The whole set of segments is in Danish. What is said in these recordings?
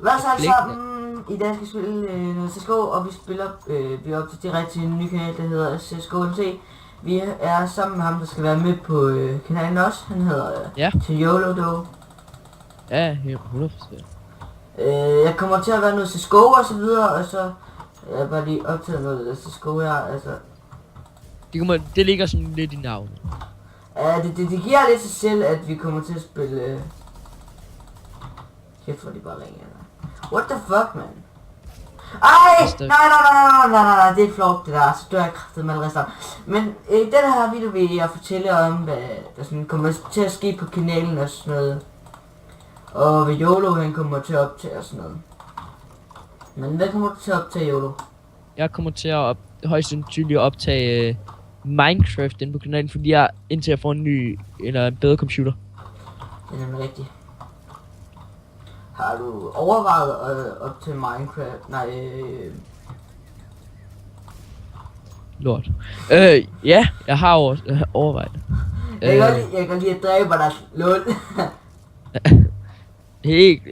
Hvad så alle sammen? I dag skal vi spille noget CSGO, og vi spiller, vi er op til direkte til en ny kanal, der hedder CSGO MC. Vi er sammen med ham, der skal være med på kanalen også. Han hedder Yolo. Ja, helt 100%. Jeg kommer til at være noget CSGO og så videre, og så jeg bare lige optaget noget CSGO her, altså. Det ligger sådan lidt i navnet. Ja, det giver lidt sig selv, at vi kommer til at spille... Kæft, hvor de bare ringer. What the fuck, man? Ej! Nej, det er flot det der, så dør jeg kraftet med resten. Men i den her video vil jeg fortælle om, hvad der sådan kommer til at ske på kanalen og sådan noget. Og hvad Yolo han kommer til at optage og sådan noget. Men hvad kommer du til at optage, Yolo? Jeg kommer til at højst sandsynligt optage Minecraft inde på kanalen, fordi indtil jeg får en ny, eller en bedre computer. Det er nemlig rigtigt. Har du overvejet at optage Minecraft? Nej, Lort. Ja, jeg har overvejet det. Jeg kan lige at dræbe dig, lol.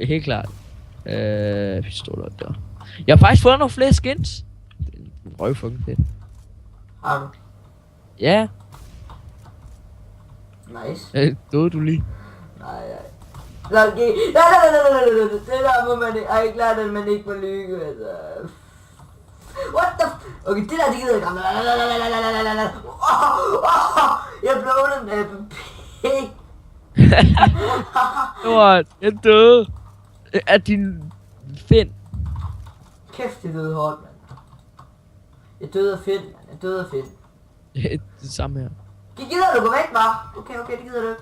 Helt klart. Pistoler der. Jeg har faktisk fået nogle flere skins. Røvfucking fedt. Har du? Ja. Nice. Døde du lige? Nej. Det der må man ikke. Ej, klart at man ikke må lyve, altså. What the okay, det der, det gider jeg ikke. Jeg blev under den pig. Lort, jeg døde. Er din Finn? Kæft, det døde hårdt, mand. Jeg døde af fedt, mand. Jeg døde af fedt. Det samme her. Gider du gå væk, hva'? Okay, det gider du ikke.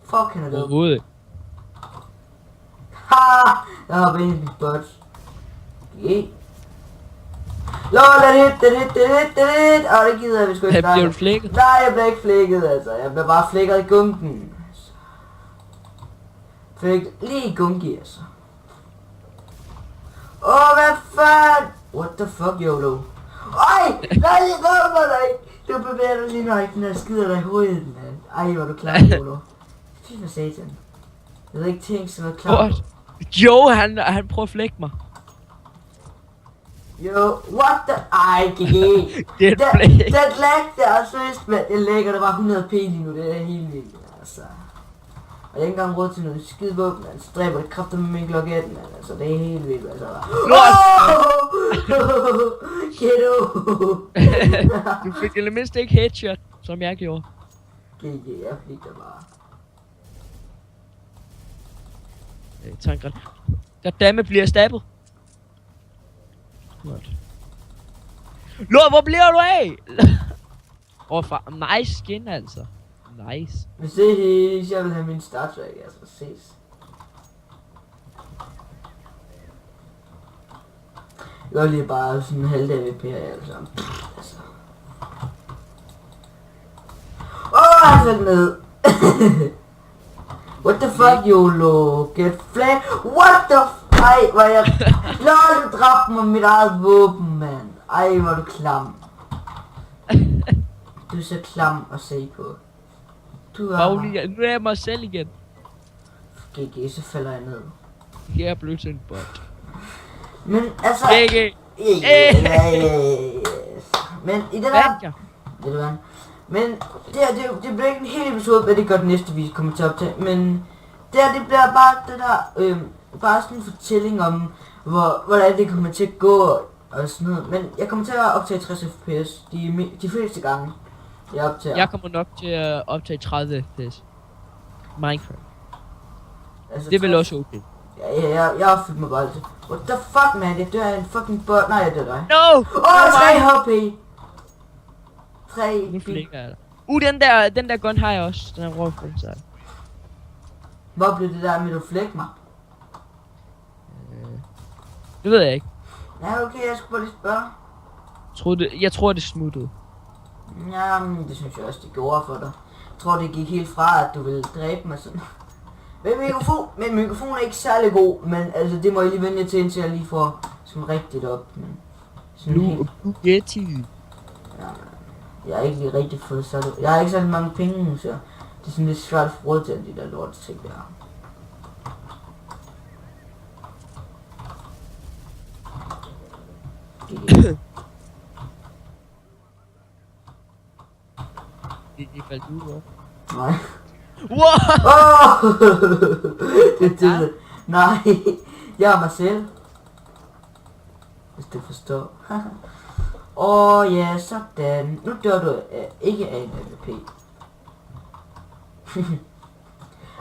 Fuck, han er død. Overhovedet ikke. Ha! Jeg har været i mit butt. Okay. Lol, det. Og det gider jeg, vi sgu ikke snakke. Bliver du flækket? Nej, jeg bliver ikke flækket, altså. Jeg bliver bare flækket i gunken. Flækket lige i gunki, altså. Hvad fanden? What the fuck, Yolo? Ej! Nej, jeg rømmer dig ikke! Du bevæger dig lige nøjt, når jeg skider dig i hovedet, mand. Ej, hvor du klar, Yolo. Fy for satan. Jeg havde ikke tænkt sådan noget klart. Jo, han prøver at flække mig. Jo, what the... Ej, GG. Det er flæk. Den lag der, seriøst, mand. Jeg lægger der bare 100 p lige nu, det er helt vildt, altså. Og jeg har ikke engang råd til noget skide våben, altså. Dræber det kræfter med min Glock 18, altså. Det er helt vildt, altså. Kiddo! Du fik det mindst ikke headshot, som jeg gjorde. GG, jeg fik der bare. Tankret. Der damme bliver stabbet. Lort, hvor bliver du af? Nice skin, altså. Nice. Men ses, jeg vil have min startrack, altså. Ses. Jeg vil lige bare sådan en halvdag VP her, altså. Altså. Han faldt ned. What the fuck, Yolo? Get flag. What the ej, hvor jeg... Lol, du dræbte mig med mit eget våben, mand. Ej, hvor du klam. Du er så klam at se på. Du er... Nu er jeg mig selv igen. GG, så falder jeg ned. Jeg er blevet til en bot. Men altså... GG. Men i den her... Ved du hvad? Men det bliver ikke en hel episode, hvad det gør det næste vi kommer til at optage. Men det bliver bare det der... bare sådan en fortælling om, hvordan det kommer til at gå og sådan noget. Men jeg kommer til at optage 60 fps de fleste gange, jeg optager. Jeg kommer nok til at optage 30 fps. Minecraft. Altså, det er vel også okay. Ja, jeg opfyldt mig bare altid. What the fuck, man? Jeg dør af en fucking bot. Nej, jeg dør dig. No! 3 HP! 3 Nu flækker jeg dig. Den der gun har jeg også. Den er røvfuld, så. Hvor blev det der med, du flæk mig? Det ved jeg ikke. Ja, okay, jeg skulle bare lige spørge. Jeg tror det smuttede. Ja, men det synes jeg også, det gjorde for dig. Jeg tror, det gik helt fra, at du ville dræbe mig sådan. Men mikrofonen er ikke særlig god, men altså, det må jeg lige vende jer til, indtil jeg lige får sådan rigtigt op. Men sådan Bugatti. Ja, jeg har ikke lige rigtig fået så det. Jeg har ikke så mange penge, så det er sådan lidt svært at få råd til de der lorte ting der. Det faldt ud, hva'? Nej. Wow! Åh! Det. Nej. Jeg er mig selv. Hvis du forstår. Ja, sådan. Nu dør du ikke af en AVP.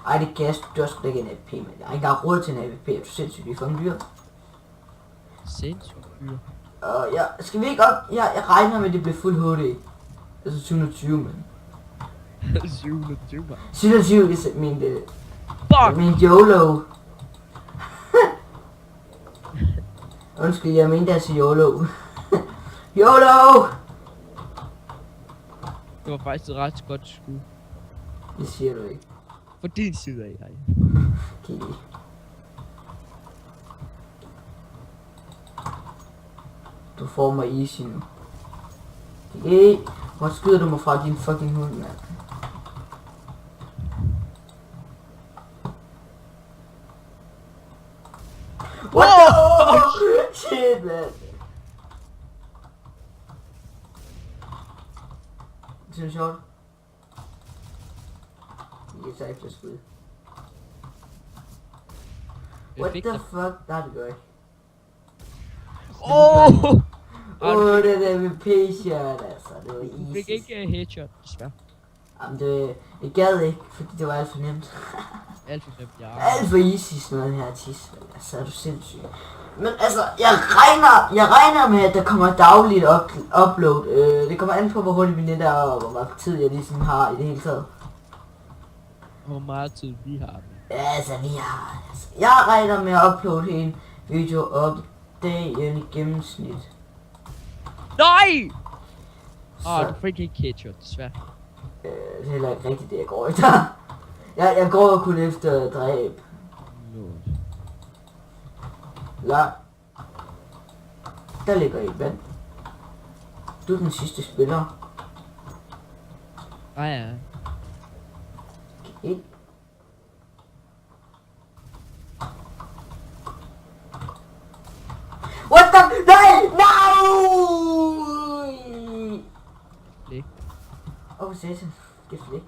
Ej, det gas, du dør sgu da ikke af en AVP, men jeg har ikke engang råd til en AVP. Er du sindssygt, vi får en dyr? Sindssygt fyr. Ja, skal vi ikke op? Jeg regner med, at det bliver fuld HD. Altså 720, men. 720, mand. 720, det er Fuck! min YOLO. Undskyld, jeg mente altså YOLO. YOLO! Det var faktisk et ret godt skud. Det siger du ikke. For din side af, hej. Okay. Du får mig easy nu. Okay. Hvor skyder du mig fra din fucking hund, mand? What the shit, man. Det er sjovt. Jeg tager efter skud. What the fuck? Der er det godt. Det er MVP-shot, altså. Det var Du easy. fik ikke headshot, desværre. Jamen, jeg gad ikke, fordi det var alt for nemt. Alt for nemt, ja. Alt for easy sådan noget her tis, vel. Altså, er du sindssyg. Men altså, jeg regner med, at der kommer dagligt upload. Det kommer an på, hvor hurtigt vi net er, og hvor meget tid jeg ligesom har i det hele taget. Hvor meget tid vi har. Ja, altså, jeg regner med at uploade en video op dagen i gennemsnit. Nej! Så, Du fik ikke headshot, desværre. det er heller ikke rigtigt, det jeg går efter. Jeg går kun efter dræb. Lort. Ja. Der ligger et vand. Du er den sidste spiller. Ja. Okay. What the? Nej! Flæk. Åh, satan. Det er flæk.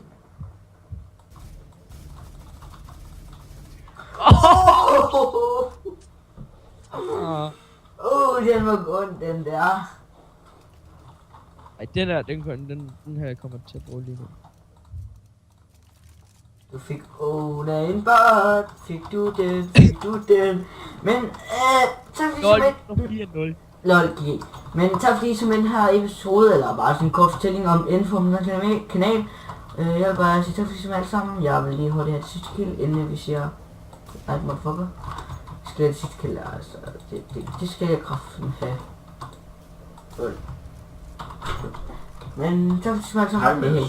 Den var god, den der. Ej, den her, den her kommer til at bruge lige nu. Du fik en bot. Fik du den. Men, tak fordi Lol, simpelthen... 4-0. Lol, GG. Men tak fordi simpelthen her episode, eller bare sådan en kort fortælling om info om den her kanal. Jeg vil bare sige tak fordi simpelthen alle sammen. Jeg vil lige hurtigt have det sidste kill, inden vi siger... Ej, motherfucker. Skal jeg det sidste kill, altså... Det skal jeg kraften have. Men tak fordi simpelthen alle sammen. Hej.